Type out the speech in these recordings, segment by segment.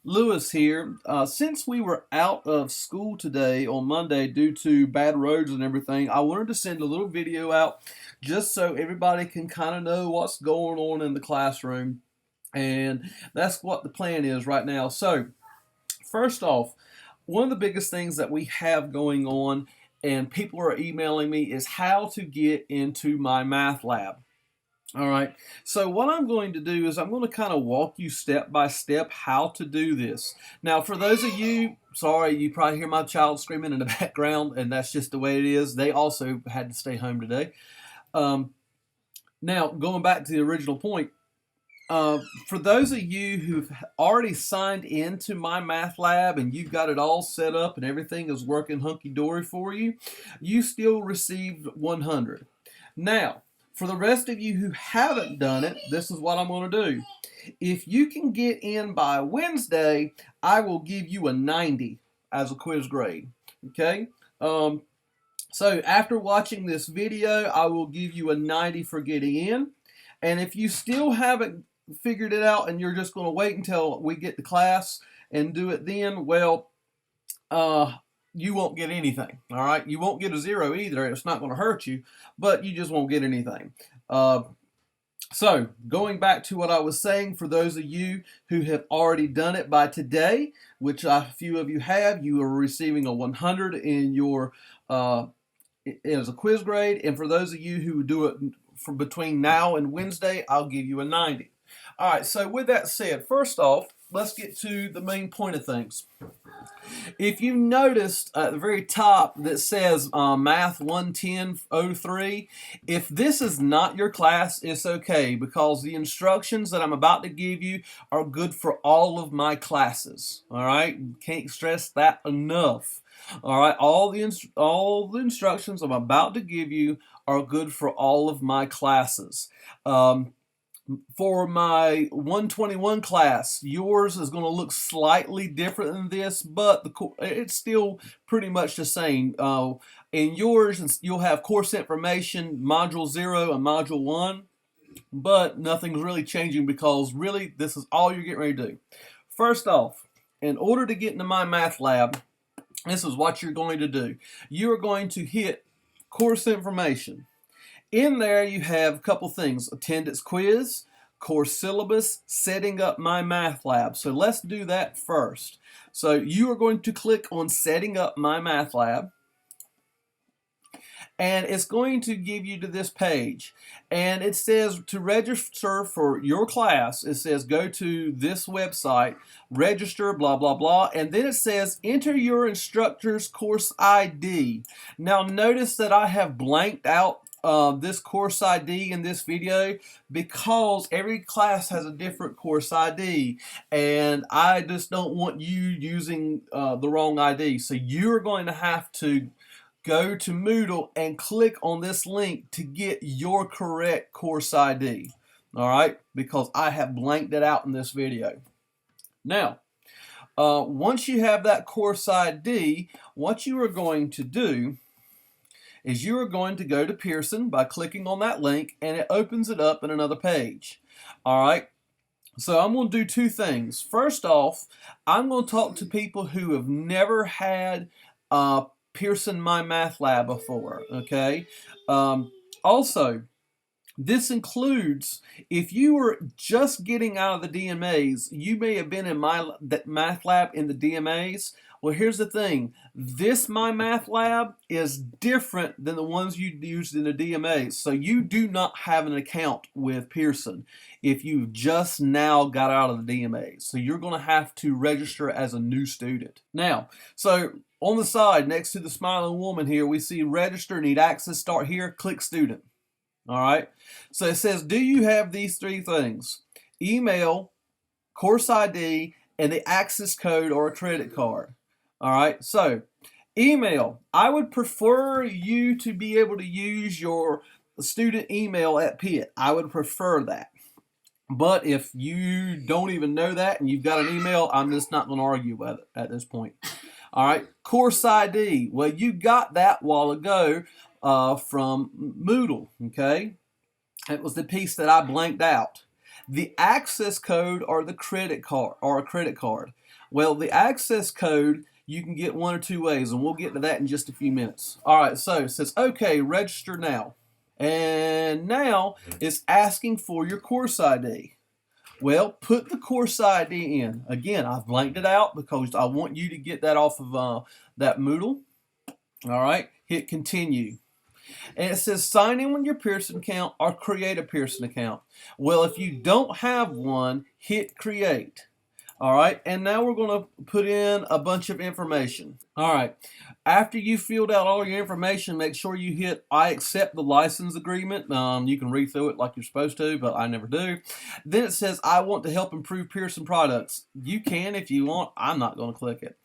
Lewis here. Since we were out of school today on Monday due to bad roads and everything, I wanted to send a little video out just so everybody can kind of know what's going on in the classroom. And that's what the plan is right now. So, first off, one of the biggest things that we have going on, and people are emailing me, is how to get into my math lab. All right, so what I'm going to do is I'm going to kind of walk you step by step how to do this. Now, for those of you, sorry, you probably hear my child screaming in the background, and that's just the way it is. They also had to stay home today. Um, Now, going back to the original point, for those of you who've already signed into my math lab and you've got it all set up and everything is working hunky-dory for you, you still received 100. Now, for the rest of you who haven't done it, this is what I'm going to do. If you can get in by Wednesday, I will give you a 90 as a quiz grade. Okay? So after watching this video, I will give you a 90 for getting in. And if you still haven't figured it out and you're just going to wait until we get to class and do it then, well, you won't get anything. All right, you won't get a 0 either. It's not going to hurt you, but you just won't get anything. So going back to what I was saying, for those of you who have already done it by today, which a few of you have, you are receiving a 100 in your as a quiz grade. And for those of you who do it from between now and Wednesday, I'll give you a 90. All right, so with that said, first off, let's get to the main point of things. If you noticed at the very top that says Math 110.03, if this is not your class, it's okay, because the instructions that I'm about to give you are good for all of my classes. All right, can't stress that enough. All right, all the instructions I'm about to give you are good for all of my classes. For my 121 class, yours is going to look slightly different than this, but it's still pretty much the same. In yours, you'll have course information, module 0 and module 1, but nothing's really changing because really this is all you're getting ready to do. First off, in order to get into my math lab, this is what you're going to do. You are going to hit course information. In there, you have a couple things: attendance quiz, course syllabus, setting up my math lab. So let's do that first. So you are going to click on setting up my math lab, and it's going to give you to this page. And it says to register for your class, it says go to this website, register, blah, blah, blah. And then it says enter your instructor's course ID. Now notice that I have blanked out this course ID in this video because every class has a different course ID, and I just don't want you using the wrong ID. So you're going to have to go to Moodle and click on this link to get your correct course ID. All right, because I have blanked it out in this video. Now, once you have that course ID, what you are going to do is you are going to go to Pearson by clicking on that link, and it opens it up in another page. All right, so I'm going to do two things. First off, I'm going to talk to people who have never had Pearson My Math Lab before, okay? Also, this includes, if you were just getting out of the DMAs, you may have been in my math lab in the DMAs. Well, here's the thing. This My Math Lab is different than the ones you used in the DMAs. So you do not have an account with Pearson if you've just now got out of the DMAs. So you're going to have to register as a new student. Now, so on the side, next to the smiling woman here, we see register, need access, start here, click student. All right. So it says, do you have these three things? Email, course ID, and the access code or a credit card. All right. So email, I would prefer you to be able to use your student email at Pitt. I would prefer that. But if you don't even know that and you've got an email, I'm just not going to argue about it at this point. All right, course ID. Well, you got that while ago from Moodle, okay? It was the piece that I blanked out. the access code or the credit card or a credit card. Well, the access code you can get one or two ways, and we'll get to that in just a few minutes. All right, so it says, okay, register now. And now it's asking for your course ID. Well, put the course ID in. Again, I've blanked it out because I want you to get that off of that Moodle. All right, hit continue. And it says sign in with your Pearson account or create a Pearson account. Well, if you don't have one, hit create. All right, and now we're going to put in a bunch of information. All right, after you filled out all your information, make sure you hit I accept the license agreement. You can read through it like you're supposed to, but I never do. Then it says I want to help improve Pearson products. You can if you want. I'm not going to click it.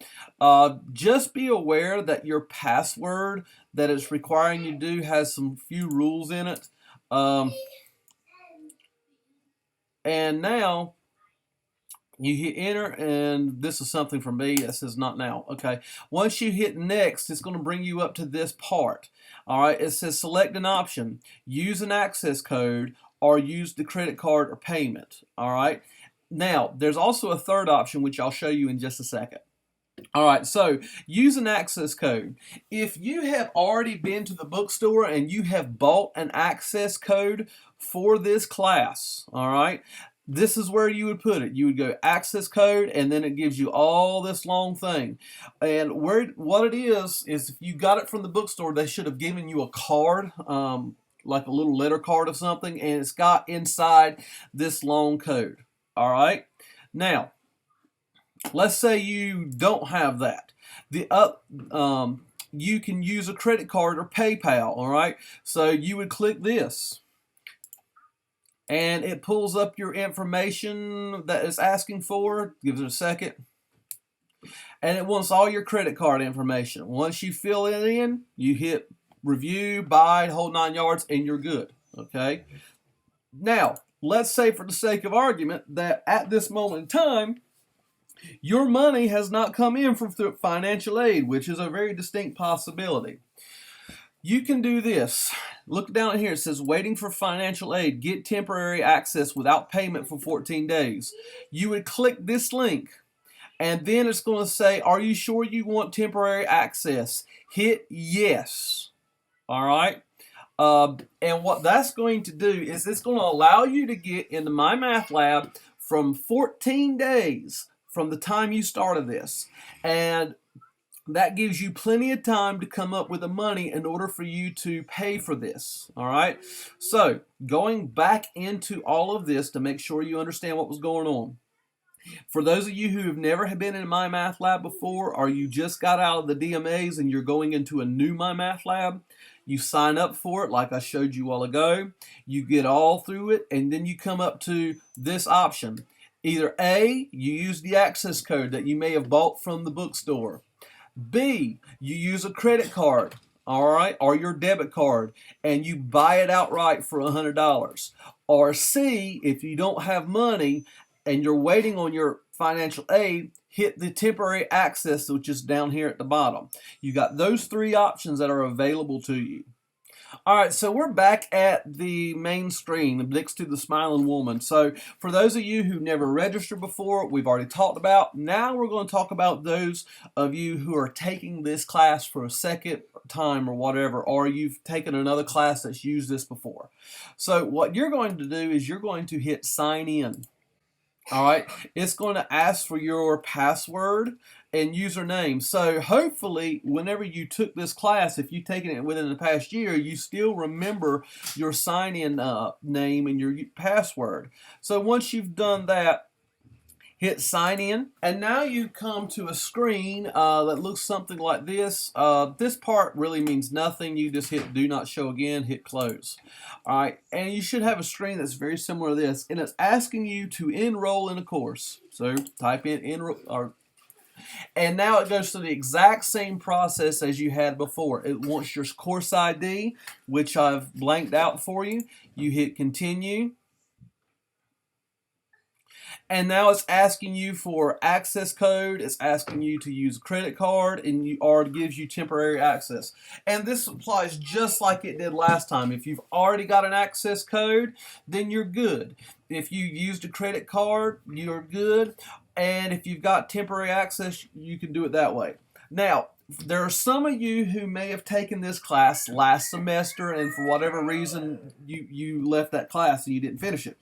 Just be aware that your password that it's requiring you to do has some few rules in it. And now you hit enter, and this is something from me that says not now. Okay, once you hit next, it's going to bring you up to this part. All right, it says select an option, use an access code, or use the credit card or payment. All right, now there's also a third option which I'll show you in just a second. All right, so use an access code. If you have already been to the bookstore and you have bought an access code for this class, all right, this is where you would put it. You would go access code, and then it gives you all this long thing. And what it is if you got it from the bookstore, they should have given you a card, like a little letter card or something, and it's got inside this long code. All right, now let's say you don't have that. You can use a credit card or PayPal. All right, so you would click this, and it pulls up your information that it's asking for. Gives it a second, and it wants all your credit card information. Once you fill it in, you hit review, buy, whole 9 yards, and you're good. Okay, now let's say for the sake of argument that at this moment in time your money has not come in from financial aid, which is a very distinct possibility. You can do this. Look down here. It says waiting for financial aid. Get temporary access without payment for 14 days. You would click this link, and then it's going to say, are you sure you want temporary access? Hit yes. All right. And what that's going to do is it's going to allow you to get into MyMathLab from 14 days from the time you started this. And that gives you plenty of time to come up with the money in order for you to pay for this. All right. So going back into all of this to make sure you understand what was going on. For those of you who have never been in MyMathLab before, or you just got out of the DMAs and you're going into a new MyMathLab, you sign up for it like I showed you a while ago. You get all through it, and then you come up to this option. Either A, you use the access code that you may have bought from the bookstore. B, you use a credit card, all right, or your debit card, and you buy it outright for $100. Or C, if you don't have money and you're waiting on your financial aid, hit the temporary access, which is down here at the bottom. You got those three options that are available to you. All right, so we're back at the main screen next to the smiling woman. So for those of you who never registered before, we've already talked about. Now we're going to talk about those of you who are taking this class for a second time or whatever, or you've taken another class that's used this before. So what you're going to do is you're going to hit sign in. All right, it's going to ask for your password and username. So hopefully whenever you took this class, if you've taken it within the past year, you still remember your sign-in name and your password. So once you've done that, hit sign in, and now you come to a screen that looks something like this. This part really means nothing. You just hit do not show again, hit close. All right, and you should have a screen that's very similar to this, and it's asking you to enroll in a course. So type in enroll, and now it goes through the exact same process as you had before. It wants your course ID, which I've blanked out for you. You hit continue. And now it's asking you for access code. It's asking you to use a credit card, and it gives you temporary access. And this applies just like it did last time. If you've already got an access code, then you're good. If you used a credit card, you're good. And if you've got temporary access, you can do it that way. Now, there are some of you who may have taken this class last semester and for whatever reason you left that class and you didn't finish it.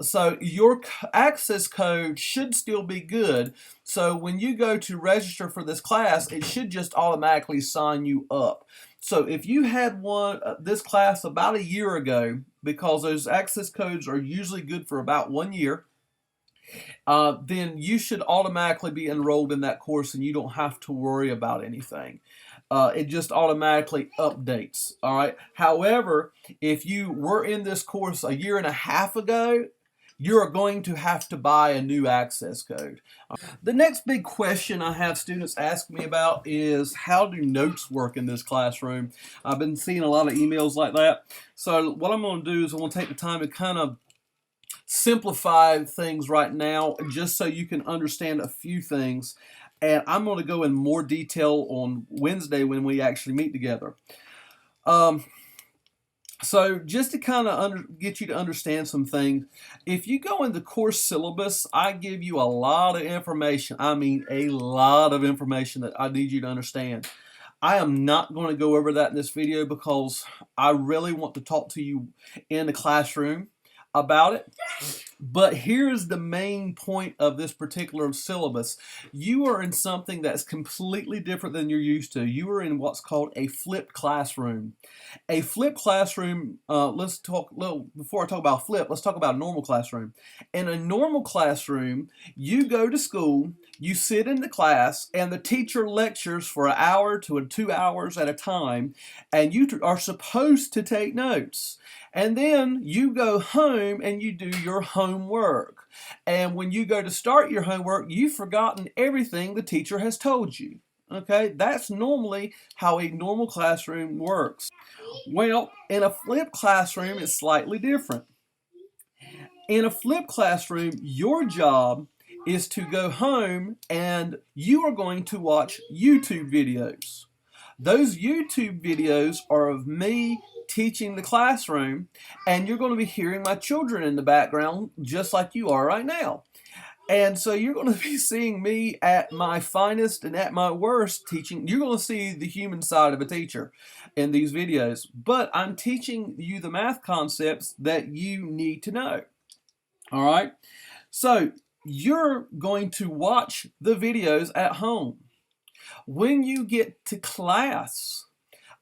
So your access code should still be good. So when you go to register for this class, it should just automatically sign you up. So if you had this class about a year ago, because those access codes are usually good for about 1 year, then you should automatically be enrolled in that course and you don't have to worry about anything. It just automatically updates. All right. However, if you were in this course a year and a half ago, you're going to have to buy a new access code. The next big question I have students ask me about is, how do notes work in this classroom? I've been seeing a lot of emails like that. So what I'm going to do is I'm going to take the time to kind of simplify things right now just so you can understand a few things. And I'm going to go in more detail on Wednesday when we actually meet together. So just to kind of get you to understand some things, if you go in the course syllabus, I give you a lot of information. I mean a lot of information that I need you to understand. I am not going to go over that in this video because I really want to talk to you in the classroom about it. But here's the main point of this particular syllabus. You are in something that's completely different than you're used to. You are in what's called a flipped classroom. A flipped classroom, let's talk, before I talk about flip, let's talk about a normal classroom. In a normal classroom, you go to school, you sit in the class, and the teacher lectures for an hour to 2 hours at a time, and you are supposed to take notes. And then you go home and you do your homework. And when you go to start your homework, you've forgotten everything the teacher has told you. Okay, that's normally how a normal classroom works. Well, in a flipped classroom, it's slightly different. In a flipped classroom, your job is to go home and you are going to watch YouTube videos. Those YouTube videos are of me teaching the classroom, and you're going to be hearing my children in the background just like you are right now. And so you're going to be seeing me at my finest and at my worst teaching. You're going to see the human side of a teacher in these videos, but I'm teaching you the math concepts that you need to know. All right, so you're going to watch the videos at home. When you get to class,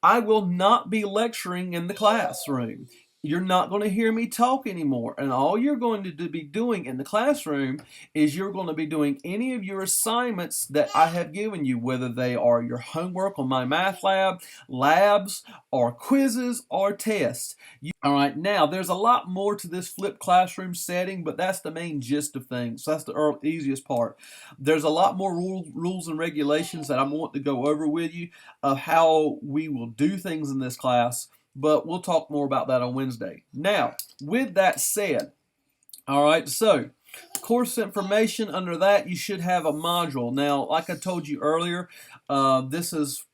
I will not be lecturing in the classroom. You're not going to hear me talk anymore. And all you're going to be doing in the classroom is you're going to be doing any of your assignments that I have given you, whether they are your homework on my math lab, labs, or quizzes, or tests. All right, now there's a lot more to this flipped classroom setting, but that's the main gist of things. So that's the easiest part. There's a lot more rules and regulations that I want to go over with you of how we will do things in this class, but we'll talk more about that on Wednesday. Now, with that said, all right, so course information, under that you should have a module. Now, like I told you earlier, this is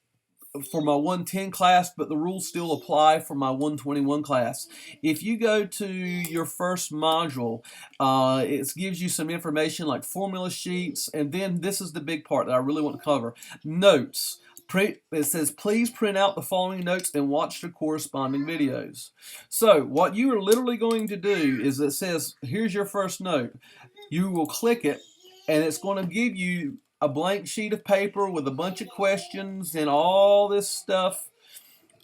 for my 110 class, but the rules still apply for my 121 class. If you go to your first module, it gives you some information like formula sheets, and then this is the big part that I really want to cover, notes. It says, please print out the following notes and watch the corresponding videos. So what you are literally going to do is, it says, here's your first note. You will click it, and it's going to give you a blank sheet of paper with a bunch of questions and all this stuff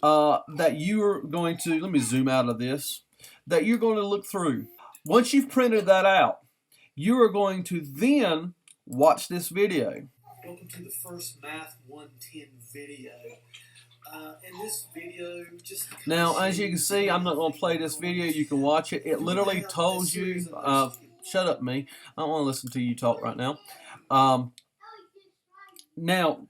that you are going to, let me zoom out of this, that you're going to look through. Once you've printed that out, you are going to then watch this video. Welcome to the first Math 110 video. In this video, now, as you can see, I'm not going to play this video. You can watch it. It literally tells you, shut up, me. I don't want to listen to you talk right now. Now,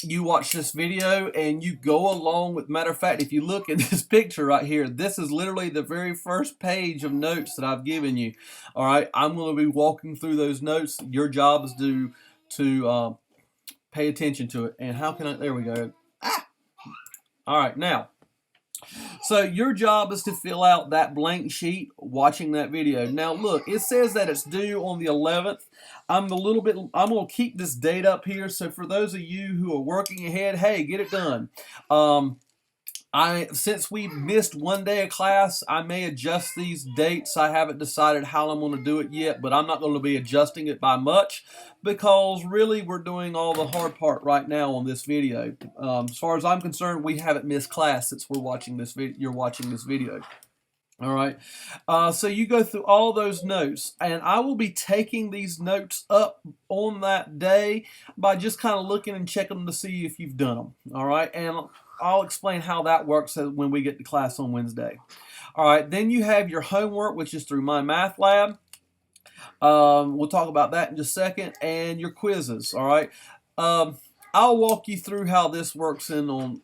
you watch this video and you go along with, matter of fact, if you look at this picture right here, this is literally the very first page of notes that I've given you. All right, I'm going to be walking through those notes. Your job is to pay attention to it. And how can I, there we go. All right, now, So your job is to fill out that blank sheet watching that video. Now look, it says that it's due on the 11th. I'm going to keep this date up here. So for those of you who are working ahead, hey, get it done. Since we missed one day of class, I may adjust these dates. I haven't decided how I'm going to do it yet, but I'm not going to be adjusting it by much because really we're doing all the hard part right now on this video. As far as I'm concerned, we haven't missed class since we're watching this you're watching this video. All right, so you go through all those notes, and I will be taking these notes up on that day by just kind of looking and checking them to see if you've done them. All right, and I'll explain how that works when we get to class on Wednesday. All right, then you have your homework, which is through My Math Lab. We'll talk about that in just a second, and your quizzes. All right, I'll walk you through how this works and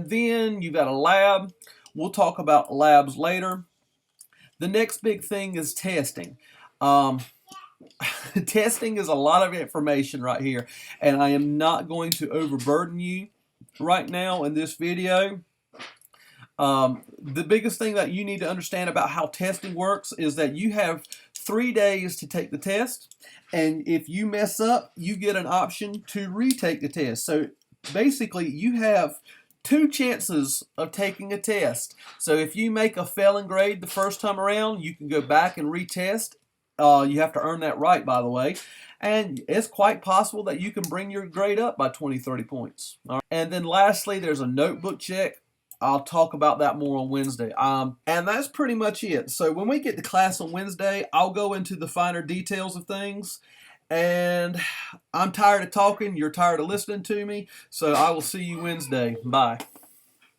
then you've got a lab. We'll talk about labs later. The next big thing is testing. Testing is a lot of information right here, and I am not going to overburden you right now in this video. The biggest thing that you need to understand about how testing works is that you have 3 days to take the test, and if you mess up, you get an option to retake the test. So basically, you have 2 chances of taking a test. So if you make a failing grade the first time around, you can go back and retest. You have to earn that right, by the way. And it's quite possible that you can bring your grade up by 20, 30 points. All right. And then lastly, there's a notebook check. I'll talk about that more on Wednesday. And that's pretty much it. So when we get to class on Wednesday, I'll go into the finer details of things. And I'm tired of talking. You're tired of listening to me. So I will see you Wednesday. Bye.